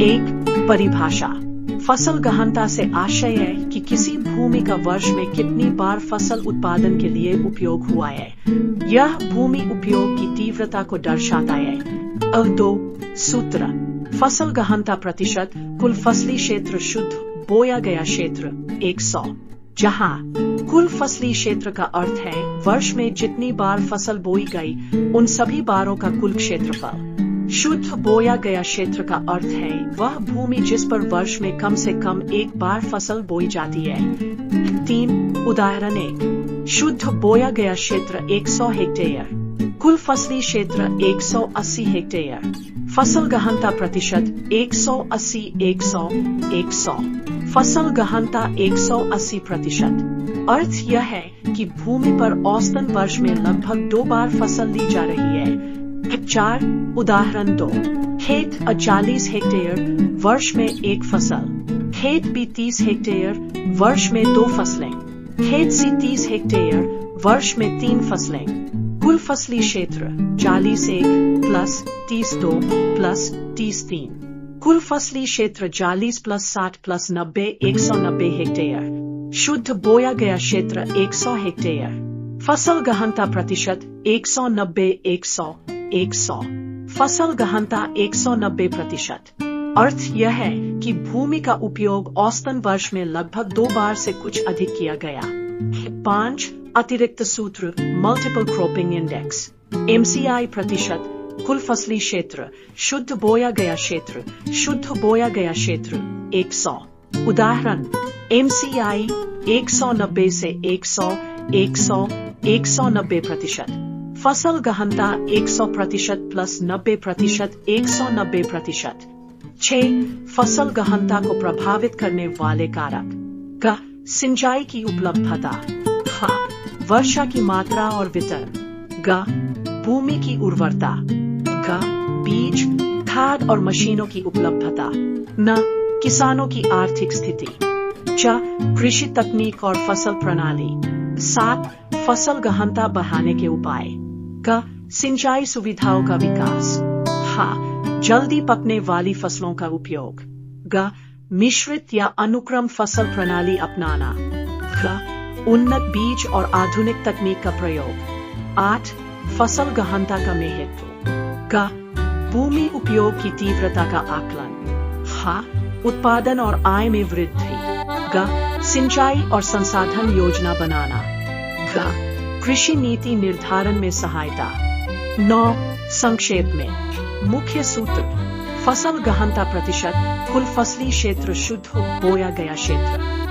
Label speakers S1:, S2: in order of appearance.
S1: एक परिभाषा। फसल गहनता से आशय है कि किसी भूमि का वर्ष में कितनी बार फसल उत्पादन के लिए उपयोग हुआ है। यह भूमि उपयोग की तीव्रता को दर्शाता है। अब 2 सूत्र। फसल गहनता प्रतिशत कुल फसली क्षेत्र शुद्ध बोया गया क्षेत्र 100, जहां कुल फसली क्षेत्र का अर्थ है वर्ष में जितनी बार फसल बोई गई उन सभी बारों का कुल क्षेत्रफल। शुद्ध बोया गया क्षेत्र का अर्थ है वह भूमि जिस पर वर्ष में कम से कम एक बार फसल बोई जाती है। 3 उदाहरण 1। शुद्ध बोया गया क्षेत्र 100 हेक्टेयर, कुल फसली क्षेत्र 180 हेक्टेयर। फसल गहनता प्रतिशत 180 100 100। फसल गहनता 180%। अर्थ यह है कि भूमि पर औसतन वर्ष में लगभग 2 बार फसल ली जा रही है। 4 उदाहरण 2। खेत 40 हेक्टेयर, वर्ष में 1 फसल। खेत B 30 हेक्टेयर, वर्ष में 2 फसलें। खेत C 30 हेक्टेयर, वर्ष में 3 फसलें। कुल फसली क्षेत्र 40 1 प्लस 30 2 प्लस 30 3। कुल फसली क्षेत्र 40 प्लस 60 प्लस 90 190 हेक्टेयर। शुद्ध बोया गया क्षेत्र 100 हेक्टेयर। फसल गहनता प्रतिशत 190 100 100। फसल गहनता 190%। अर्थ यह है कि भूमि का उपयोग औसतन वर्ष में लगभग 2 बार से कुछ अधिक किया गया। 5 अतिरिक्त सूत्र। मल्टीपल क्रॉपिंग इंडेक्स MCI प्रतिशत कुल फसली क्षेत्र शुद्ध बोया गया क्षेत्र शुद्ध बोया गया क्षेत्र 100। उदाहरण MCI 190 से 100 100 190%। फसल गहनता 100% प्लस 90% 190%। 6 फसल गहनता को प्रभावित करने वाले कारक। ग सिंचाई की उपलब्धता। ख वर्षा की मात्रा और वितरण। ग भूमि की उर्वरता। ग बीज खाद और मशीनों की उपलब्धता। न किसानों की आर्थिक स्थिति। च कृषि तकनीक और फसल प्रणाली। 7 फसल गहनता बढ़ाने के उपाय। ग सिंचाई सुविधाओं का विकास। ह जल्दी पकने वाली फसलों का उपयोग। ग मिश्रित या अनुक्रम फसल प्रणाली अपनाना। ग उन्नत बीज और आधुनिक तकनीक का प्रयोग। 8 फसल गहनता का महत्व। ग भूमि उपयोग की तीव्रता का आकलन। ह उत्पादन और आय में वृद्धि। ग सिंचाई और संसाधन योजना बनाना। ग कृषि नीति निर्धारण में सहायता। 9 संक्षेप में मुख्य सूत्र। फसल गहनता प्रतिशत कुल फसली क्षेत्र शुद्ध बोया गया क्षेत्र